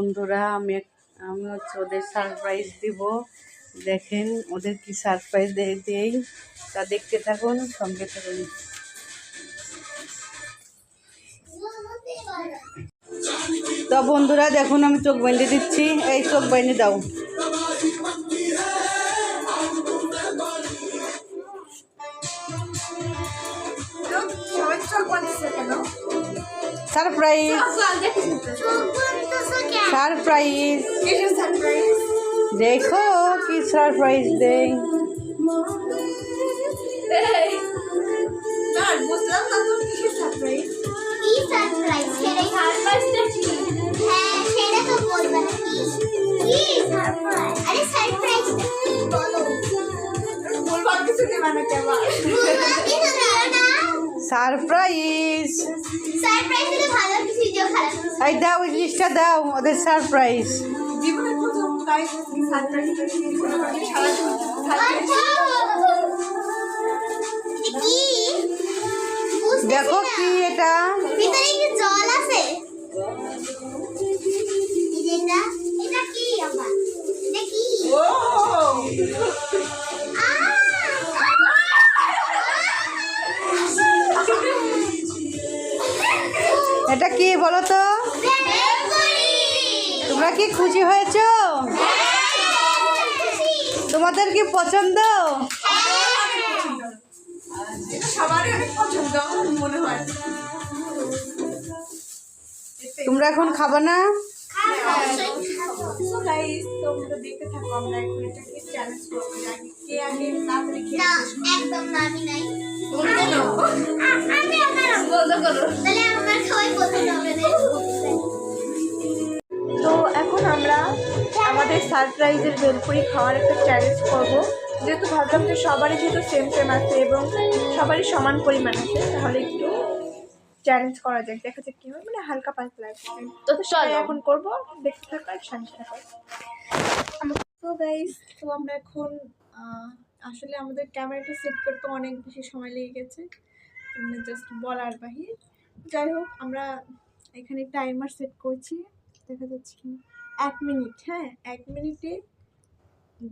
বন্ধুরা, আমি হচ্ছে ওদের সারপ্রাইজ দিব। দেখেন ওদের কি সারপ্রাইজ দেই, তা দেখতে থাকুন, সঙ্গে থাকুন। তো বন্ধুরা দেখুন, আমি চোখ বাইন্ধে দিচ্ছি। এই চোখ বাইন্ধে দাও। সারপ্রাইজ সারপ্রাইজ দেখো কি সারপ্রাইজ দেই। সারপ্রাইজ এই দাও, ওই জিনিসটা দাও, ওদের সারপ্রাইজ। দেখো কি এটা, জল আছে। এটা কি বলো তো? তোমরা কি খুশি হয়েছো? তোমাদের কি পছন্দ? তোমরা এখন খাবো না? তো এখন আমরা আমাদের সারপ্রাইজের ভেলপুরি খাওয়ার একটা চ্যালেঞ্জ করবো। যেহেতু ভাবলাম যে সবারই যেহেতু সেম সেম আছে এবং সবারই সমান পরিমাণ আছে, তাহলে একটু চ্যালেঞ্জ করা যাক, দেখা যাক কি হয়, মানে হালকা পাতলা। তো চলো এখন করবো, দেখতে থাকো আর শান্তি থাকো। তো গাইস, তো আমরা এখন আসলে আমাদের ক্যামেরাটা সেট করতে অনেক বেশি সময় লেগে গেছে, মানে জাস্ট বলার বাহির। যাই হোক, আমরা এখানে টাইমার সেট করছি, দেখা যাচ্ছে কি 1 মিনিট। হ্যাঁ, 1 মিনিটে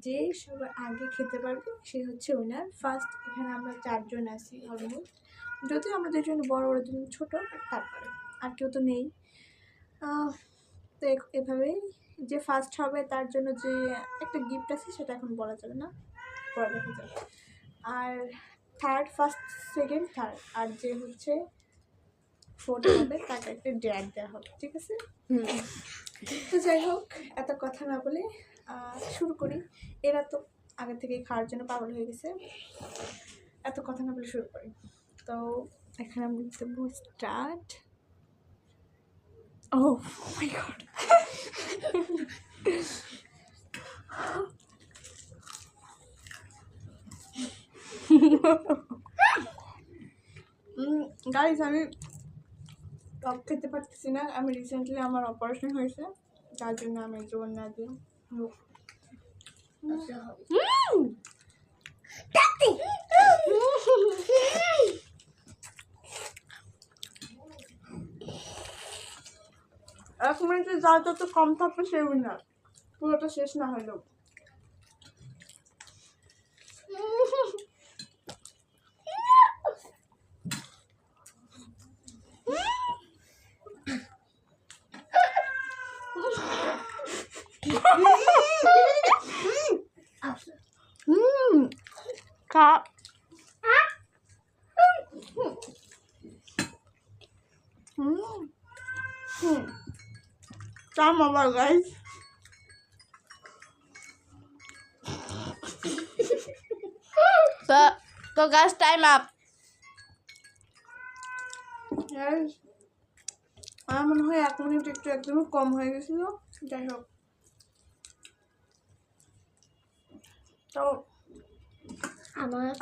যে সবার আগে খেতে পারবে সে হচ্ছে উইনার। ফার্স্ট এখানে আমরা 4 জন আছি অলমোস্ট, যদিও আমাদের জন্য বড় বড় দুজন ছোটো, তারপরে আর কেউ তো নেই। তো এভাবেই যে ফার্স্ট হবে তার জন্য যে একটা গিফট আছে সেটা এখন বলা যাবে না, পরে দেখা যাবে। আর থার্ড, ফার্স্ট, সেকেন্ড, থার্ড, আর যে হচ্ছে ফোর্থ হবে তাকে একটা ড্যাগ দেওয়া হবে, ঠিক আছে? তো যাই হোক, এত কথা না বলে শুরু করি। এরা তো আগে থেকে খাওয়ার জন্য পাগল হয়ে গেছে, এত কথা না বলে শুরু করি। তো এখানে আমি দেবো স্টার্ট। ও মাই গড, গাইস আমি টক খেতে পারতেছি না। আমি রিসেন্টলি আমার অপারেশন হয়েছে, যার জন্য আমি জোর না দিই। এক মিনিটে যা যত কম থাকবে সে উইনার, পুরোটা শেষ না হলেও। Come over, guys. So guys, time up. Guys, আমার মনে হয় 1 মিনিট একটু একদমই কম হয়ে গেছিল। যাই হোক, তো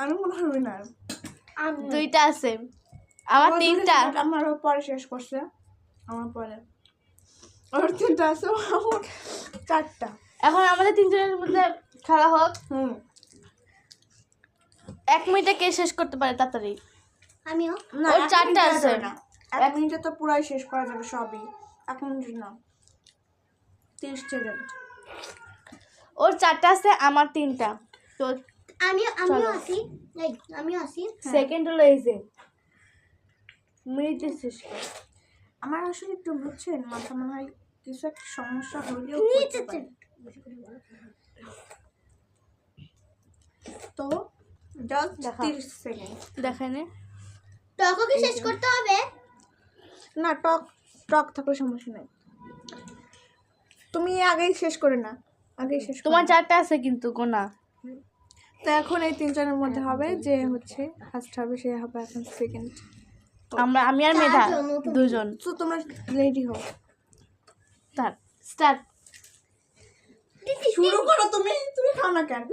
আমি মনে হয় উইনার। দুইটা আছে, আমার 3টা। আমারও পরে শেষ করছে, আমার পরে আমার 3টা আছে, আমার 4টা। এখন আমাদের 3 জনের মধ্যে খেলা হোক। 1 মিনিটে কে শেষ করতে পারে তাড়াতাড়ি? আমিও। ওর 4টা আছে না, 1 মিনিটে তো পুরাই শেষ করা যাবে সবই, 1 মিনিট না। 30 সেকেন্ড। ওর 4টা আছে, আমার 3টা। তো আমিও আসি, আমিও আসি। সেকেন্ড হলো এই যে মিনিটে শেষ কর। আমার আসলে একটু বুঝছেন মাথা মনে হয় কিছু একটা সমস্যা হলেও হতে পারে। তো জাস্ট 30 সেকেন্ড। দেখাই নে। টকও কি শেষ করতে হবে? না, টক টক থাকলে সমস্যা নেই, তুমি আগেই শেষ করে না, আগেই শেষ তোমার 4টা আছে কিন্তু গোনা। তো এখন এই 3জনের মধ্যে হবে যে হচ্ছে ফার্স্ট হবে, সে হবে এখন সেকেন্ড। আমি আর মেধা 2জন। তো তোমরা রেডি হও, স্টার্ট। শুরু করো। তুমি খাও না কেন?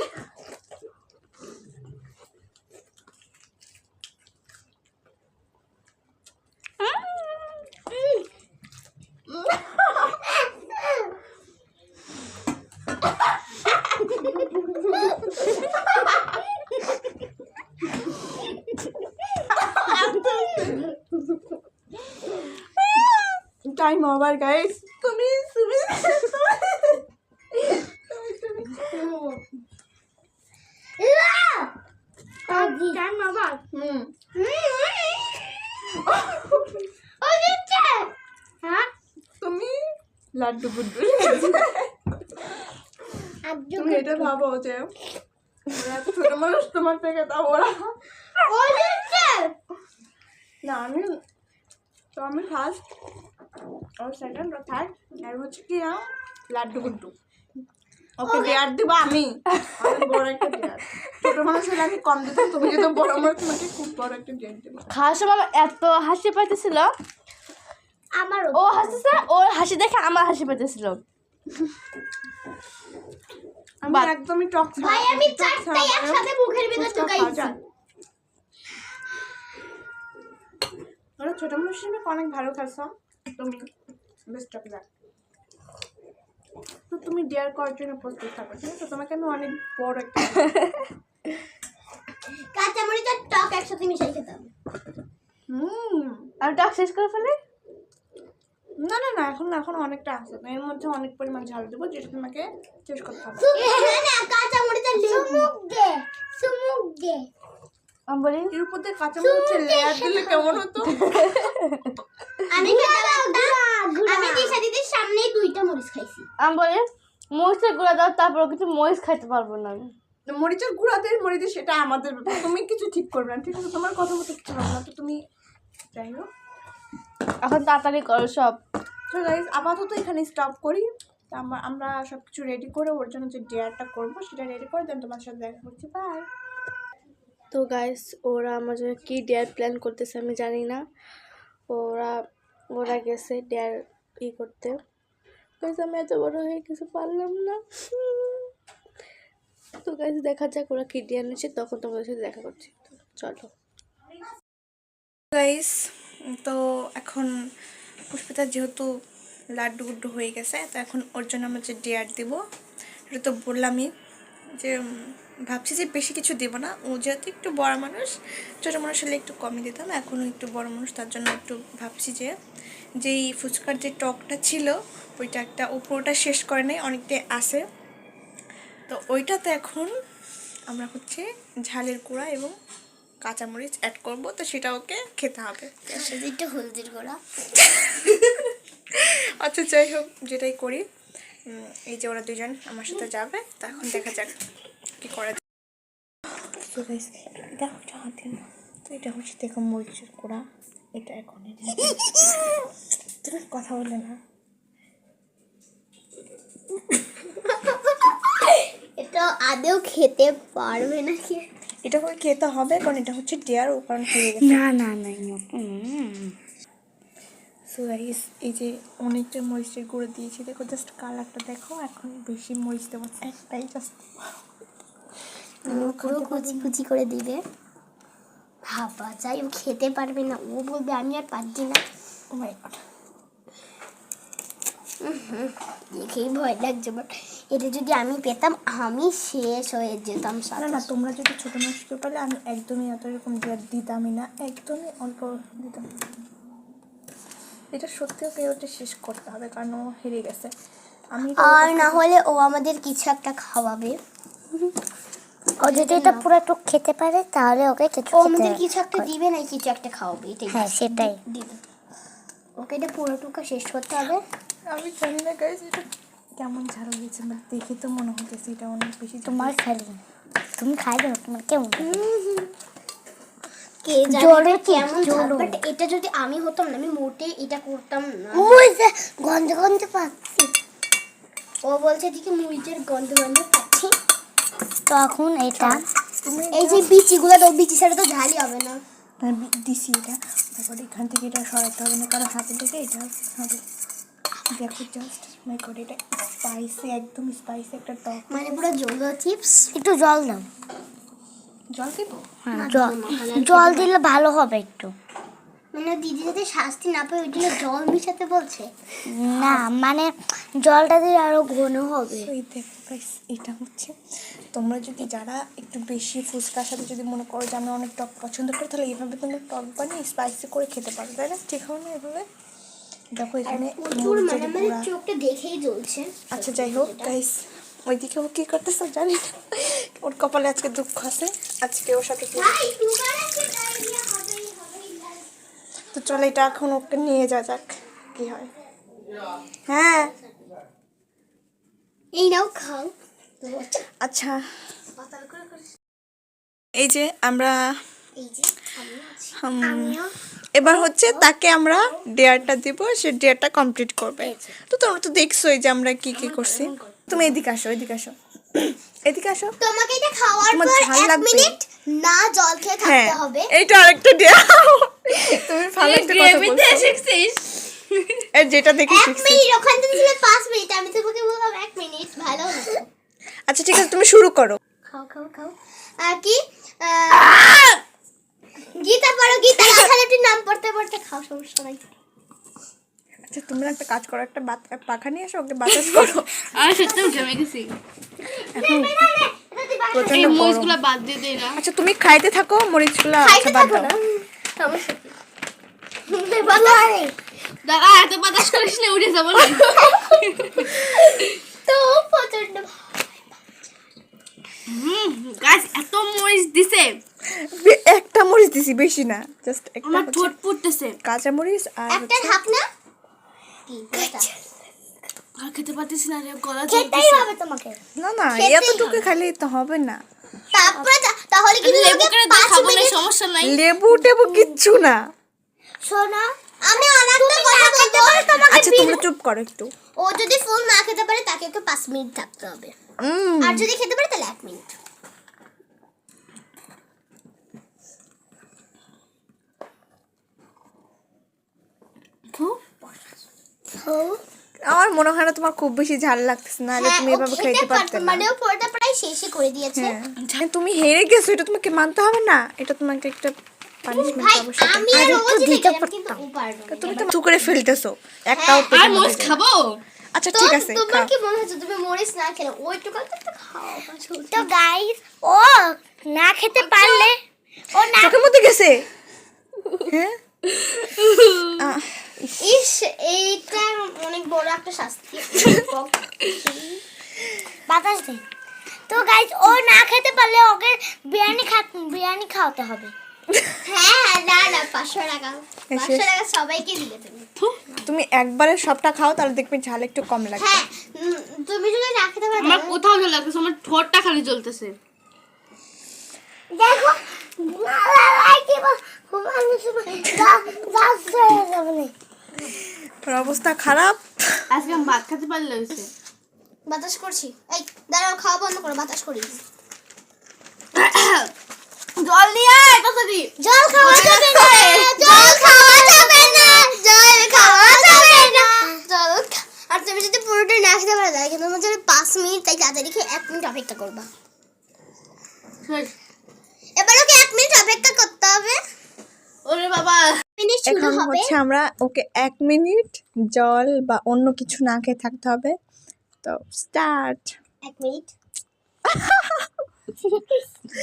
Time over guys. তুমি টাইম আবার হুম ও দিচ্ছে। হ্যাঁ তুমি লাড্ডু বুড্ডু। তুমি এটা ভাবো যে ওরা এত ছোট মানুষ, তোমার থেকে তাও ওরা। ও দিচ্ছে। না আমি ফার্স্ট, ও সেকেন্ড, ও থার্ড, আর হচ্ছে কি লাড্ডু গুড্ডু। ওকে ডেয়ার দিব আমি, অনেক বড় একটা ডেয়ার। ছোট মানুষ হলে আমি কম দিতাম, তুমি যেহেতু বড় মানুষ তোমাকে খুব বড় একটা ডেয়ার দেবো। খাওয়ার সময় আমার এত হাসি পাইতেছিল, আমারও ও হাসিছে, ওর হাসি দেখে আমার হাসি পাইতেছিল। আমি একদমই টক ছাড়া ভাই আমি টক ছাড়া চারটাই একসাথে মুখের ভিতর ফুচকা ঢুকাই খাওয়া যায়। ওরা ছোট মানুষ হিসেবে অনেক ভালো খাচ্ছ তুমি, বেস্ট অফ লাক। তো তুমি ডেয়ার করার জন্য প্রস্তুত থাকো, ঠিক আছে? তোমাকে আমি অনেক বড় একটা কাঁচা মরিচ আর টক একসাথে মিশাই খেতাম। আমি টক শেষ করে ফেলি। না না না, এখন অনেকটা আছে, তো এর মধ্যে অনেক পরিমাণ ঝাল দেবো, যেটা তোমাকে শেষ করতে হবে। না কাঁচা মরিচ আর সুমুক দে আমি বলি এর উপর দিয়ে কাঁচা মরিচের লেয়ার দিলে কেমন হতো? আমি দিশা দিদির সামনেই 2টা মরিচ খাইছি। আমি বলি মরিচের গুঁড়া দাও, তারপর কিছু মরিচ খাইতে পারবো না আমি। মরিচের গুঁড়াতে মরিচের সেটা আমাদের ব্যাপার, তুমি কিছু ঠিক করবে না, ঠিক আছে? তোমার কথা মতো কিছু হবে না, তো তুমি যাই হোক। এখন তাড়াতাড়ি করো সব। তো গাইস আপাতত এখানে স্টপ করি। তো আমরা সব কিছু রেডি করে ওর জন্য যে ডেয়ারটা করবো সেটা রেডি করে দেন তোমার সাথে দেখা করছি। বাই। তো গাইস ওরা আমার জন্য কী ডেয়ার প্ল্যান করতেছে আমি জানি না। ওরা গেছে ডেয়ার করতে। গাইস আমি এত বড় হয়ে কিছু পারলাম না। তো গাইস দেখা যাক ওরা কী ডেয়ার নিচ্ছে, তখন তোমাদের সাথে দেখা করছি। তো চলো গাইস, তো এখন পুষ্পিতার যেহেতু লাড্ডু গুড্ডু হয়ে গেছে, তো এখন ওর জন্য আমরা যে ডেয়ার দিব এটা তো বললামই যে ভাবছি যে বেশি কিছু দেবো না। ও যেহেতু একটু বড় মানুষ, ছোটো মানুষ হলে একটু কমই দিতাম, এখনও একটু বড় মানুষ, তার জন্য একটু ভাবছি যে যেই ফুচকার যে টকটা ছিল ওইটা একটা উপরটা শেষ করে নেই, অনেকটাই আসে। তো ওইটাতে এখন আমরা হচ্ছে ঝালের গুঁড়া এবং কাঁচামরিচ অ্যাড করবো, তো সেটা ওকে খেতে হবে। সেদিকটা হলদির গোড়া। আচ্ছা যাই হোক, যেটাই করি, এই যে ওরা দুজন আমার সাথে যাবে, তো এখন দেখা যাক কি করা যায়। দেখো হাতে, তো এটা হচ্ছে দেখো মরিচের গুঁড়া, এটা এখন তুমি কথা বলে না। এটা আদেও খেতে পারবে নাকি? এটা করে খেতে হবে, কারণ এটা হচ্ছে ডেয়ার, ও কারণ খেয়ে গেছে। না না না সো গাইস, এই যে অনেকটা মরিচের গুঁড়ো দিয়েছি, দেখো জাস্ট কালারটা দেখো। এখন বেশি মরিচ দেবো, একটাই জাস্ট পুরো কুচি কুচি করে দিবে। ভাবা যায় ও খেতে পারবে না, ও বলবে আমি আর পারছি না। ও মাই গড, দেখেই ভয় লাগছে, বাট এটা যদি আমি পেতাম আমি শেষ হয়ে যেতাম। না না, তোমরা যদি ছোটো মানুষকে পেলে আমি একদমই এত এরকম ডেয়ার দিতামই না, একদমই অল্প দিতাম। এটা সত্যিও ওকে ওটা শেষ করতে হবে, কারণ ও হেরে গেছে। আমি আর না হলে ও আমাদের কিছু একটা খাওয়াবে। ও যদি এটা পুরোটুক খেতে পারে তাহলে ওকে কিছু আমাদের কিছু একটা দিবে না, কিছু একটা খাওয়াবে। হ্যাঁ সেটাই দিবে। ওকে এটা পুরোটুকু শেষ করতে হবে। আমি জানি না গাইস এটা কেমন ঝাল হয়েছে, বাট দেখে তো মনে হতেছে এটা অনেক বেশি। তোমার খালি তুমি খাই দাও, তোমার কেমন কে জানে কেমন ঝাল। বাট এটা যদি আমি হতাম না, আমি মোটে এটা করতাম না। গন্ধ গন্ধ পাচ্ছি, ও বলছে এদিকে মুইজের গন্ধ গন্ধ পাচ্ছি। তখন এটা এই যে বিচিগুলো দাও, বিচি ছাড়া তো ঝালই হবে না। দিছি এটা, তারপর এখান থেকে এটা সরাতে হবে না, কারণ হাতে থেকে এটা হবে। দেখো জাস্ট মাই গড, এটা স্পাইসি, একদম স্পাইসি একটা টক, মানে পুরো জল চিপস। একটু জল দাও। জল দিব? জল দিলে ভালো হবে একটু। মানে দিদি যাতে শাস্তি না পায় ওই জন্য জল মিশাতে বলছে। না মানে জলটা দিলে আরো ঘন হবে। এই দেখো গাইস, এটা হচ্ছে তোমরা যদি যারা একটু বেশি ফুচকার সাথে যদি মনে করো যে আমি অনেক টক পছন্দ করি, তাহলে এইভাবে তোমরা টক বানিয়ে স্পাইসি করে খেতে পারো, তাই না? ঠিক হবে না এভাবে? দেখো এখানে মরিচের গুঁড়া। চোখটা দেখেই জ্বলছে। আচ্ছা যাই হোক গাইস, ওইদিকে ও কী করতেছে জানি না, ওর কপালে আজকে দুঃখ আছে, আজকে ওর সাথে তো চলো এটা এখন ওকে নিয়ে যা যাক কি হয়। হ্যাঁ এই নাও খাও। আচ্ছা, এই যে আমরা এই যে আমি আছি। এবার হচ্ছে তাকে আমরা ডেয়ারটা দিব, সে ডেয়ারটা কমপ্লিট করবে। তো তোমরা তো দেখছোই যে আমরা কি কি করছি। তুমি এদিকে আসো, এদিকে আসো, এদিকে আসো। তোমাকে এটা খাওয়ার তোমার পর ঝাল 1 লাগবে? মিনিট না জল খেয়ে হ্যাঁ, থাকতে হবে। এইটা আরেকটা ডেয়ার। তুমি ভালো একটা কথা বলছো, এই যেটা দেখে 1 শিখছি। মিনিট, ওখান থেকে ছিল 5 মিনিট, আমি তোমাকে বললাম 1 মিনিট। ভালো না? আচ্ছা ঠিক আছে, তুমি শুরু করো। খাও খাও খাও। কি গীতা পড়ো, গীতা রাখালের নাম পড়তে পড়তে খাও, সমস্যা নাই। আচ্ছা তোমরা একটা কাজ করো, একটা পাখা নিয়ে আসো, ওকে বাতাস করো। আমি সত্যি ঘেমে গেছি, এখন প্রচন্ড এই গরম। মরিচগুলো বাদ দিয়ে দেই না। আচ্ছা তুমি খাইতে থাকো মরিচগুলো, আচ্ছা বাদ দাও। সমস্যা কি? বাবা দাঁড়া, এত বাতাস করিস না, উঠে যাবো না। তো প্রচন্ড গাইস এত মরিচ দিছে, একটা মরিচ দিছি, বেশি না, জাস্ট একটা। আমার ঠোঁট পুড়তেছে। কাঁচা মরিচ আর একটা হাফ না কি আর খেতে পারতেছি না রে, গলা খেতেই হবে তোমাকে। না না, এতটুকু খাইলে তো হবে না। তারপরে তাহলে কি লেবু করে দিয়ে খাবো না, সমস্যা নাই। লেবু টেবু কিচ্ছু না। শোনা, আমি অনেকটা কথা বলবো তোমাকে। আচ্ছা তোমরা চুপ করো একটু। ও যদি ফুল না খেতে পারে তাকে একটু 5 মিনিট থাকতে হবে, আর যদি খেতে পারে তাহলে 1 মিনিট। আমার মনে হয় না তোমার খুব বেশি ঝাল লাগতেছে, না হলে তুমি এভাবে খাইতে পারতে না। মানে ও পুরোটা প্রায় শেষই করে দিয়েছে। হ্যাঁ, তুমি হেরে গেছো, এটা তোমাকে মানতে হবে না, এটা তোমাকে একটা পানিশমেন্ট ভাই অবশ্যই। আমি আর ও দিতে কিন্তু ও পারবে না। তুমি তো করে ফেলতেছো, একটাও আর পেটের মধ্যে মরিচ যায় না। খাবো? আচ্ছা তো ঠিক আছে, তোমার খাও। কি মনে হচ্ছে তুমি মরিচ না খেলে ওই একটু কালকে তো খাও? তো গাইস, ও না খেতে পারলে ও না চোখের মধ্যে গেছে। হ্যাঁ ইস, এইটা অনেক বড় একটা শাস্তি। বাতাস দে। তো গাইস, ও না খেতে পারলে ওকে বিরিয়ানি খাওয়াতে হবে। হ্যাঁ না না, 500 টাকা, 500 টাকা সবাইকে দিলে তুমি। তুমি একবারে সবটা খাও, তাহলে দেখবে ঝাল একটু কম লাগবে। হ্যাঁ, তুমি যদি না খেতে পারো আমার কোথাও জ্বলে লাগতেছে, আমার ঠোঁটটা খালি জ্বলতেছে। দেখো তোর অবস্থা খারাপ। আজকে আমি ভাত খেতে পারলে হয়েছে। বাতাস করছি। এই দাঁড়াও, খাওয়া বন্ধ করো, বাতাস করি। জল নিয়ে আয় তাড়াতাড়ি। জল খাওয়া যাবে না, জল খাওয়া যাবে না, জল খাওয়া যাবে না, জল আর তুমি যদি পুরোটা না খেতে পারো তাহলে কিন্তু তোমার 5 মিনিট, তাই তাড়াতাড়ি খেয়ে 1 মিনিট অপেক্ষা করবা। এবার ওকে 1 মিনিট অপেক্ষা করতে হবে। ওরে বাবা, মিনিট শুরু এখন হবে। হচ্ছে আমরা ওকে 1 মিনিট জল বা অন্য কিছু না খেয়ে থাকতে হবে। তো স্টার্ট। 1 মিনিট।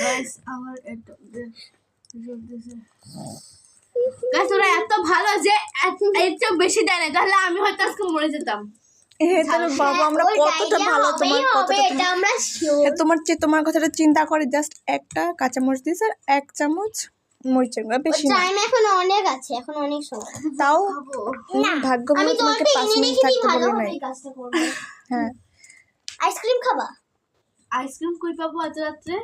গাইস আমার এটা জ্বলতেছে। গাইস ওরা এত ভালো যে এত বেশি দেয় না, তাহলে আমি হয়তো আজকে মরে যেতাম। হ্যাঁ তাহলে বাবা আমরা ওই কতটা diarrhea ভালো, হবেই তোমার হবে, কতটা এটা আমরা sure। হ্যাঁ, তোমার কথাটা চিন্তা করে জাস্ট একটা কাঁচামরিচ দিয়েছে আর 1 চামচ মরিচের গুঁড়া, বেশি না। টাইম এখন অনেক আছে, এখন অনেক সময়। তাও না ভাগ্য আমি ভালো তোমাকে তোমাকে 5 এনে মিনিট রেখে দিই, থাকতে ভালো বলে হবে নাই। এই কাজটা করব। হ্যাঁ আইসক্রিম খাবা? আইসক্রিম কই পাবো আজ রাত্রে?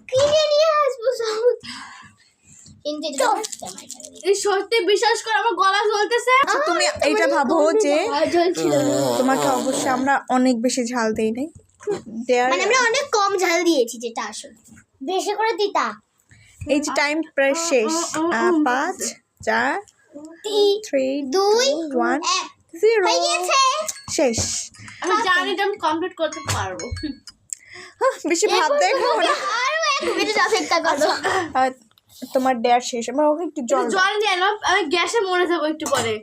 কিনে নিয়ে আসবো সব। কিন্তু এটা তো এই সত্যি বিশ্বাস কর আমার গলা জ্বলতেছে। আচ্ছা, তুমি এটা ভাবো যে জ্বলছিল। তোমাকে অবশ্যই আমরা অনেক বেশি ঝাল দেই নাই, দেয়ার মানে আমরা অনেক কম ঝাল দিয়েছি, যেটা আসল বেশি করে দিতা। এই যে টাইম প্রায় শেষ। 5 4 3 2 2 1 1 0 হয়ে গেছে। শেষ। আমি জানি যে আমি কমপ্লিট করতে পারবো। বেশি ভাবতে খাবো না। আরো এক মিনিট অপেক্ষা করো। আর তোমার ডেয়ার শেষ, আমার ওকে একটু জল দাও। জল নিয়ে এলাম, আমি গ্যাসে মরে যাবো একটু পরে।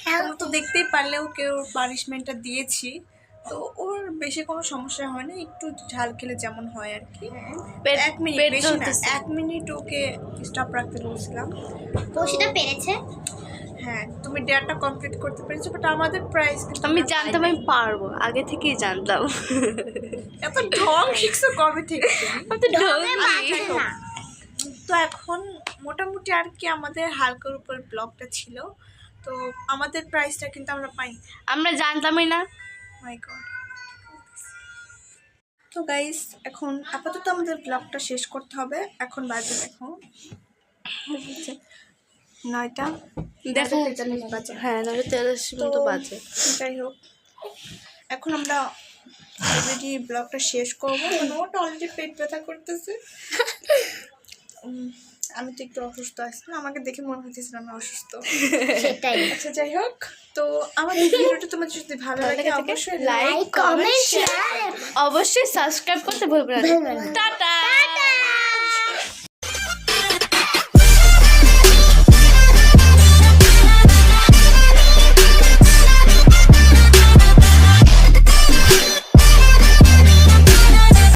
তোমরা তো দেখতেই পারলে ওকে ওর পানিশমেন্টটা দিয়েছি, তো ওর বেশি কোনো সমস্যা হয় না, একটু ঝাল খেলে যেমন হয় আর কি। 1 মিনিট, পেট বেশি না, জ্বলতেছে। 1 মিনিট ওকে স্টপ রাখতে বলছিলাম। তো সেটা পেরেছে। হ্যাঁ তুমি ডেয়ারটা কমপ্লিট করতে পেরেছো, বাট আমাদের প্রাইস কিন্তু আমি জানতাম আমি পারবো, আগে থেকেই জানতাম। এত ঢং শিখছো কবে থেকে তুমি? আমি তো ঢঙ্গি। না তো এখন মোটামুটি আর কি আমাদের হালকার উপর ব্লগটা ছিল, তো আমাদের প্রাইসটা কিন্তু আমরা পাই। আমরা জানতামই না। মাই গড। তো গাইস এখন আপাতত আমাদের ব্লগটা শেষ করতে হবে। এখন বাজে দেখো 9টা দেখা 43 বাজে। হ্যাঁ 9:43 মতো বাজে। যাই হোক এখন আমরা অলরেডি ব্লগটা শেষ করবো, মানে ওটা অলরেডি পেট ব্যথা করতেছে। আমি তো একটু অসুস্থ আছি না, আমাকে দেখে মনে হচ্ছে আমি অসুস্থ। সেটাই। আচ্ছা যাই হোক, তো আমাদের ভিডিওটা তোমাদের যদি ভালো লাগে অবশ্যই লাইক কমেন্ট শেয়ার অবশ্যই সাবস্ক্রাইব করতে ভুলবেন না। টাটা।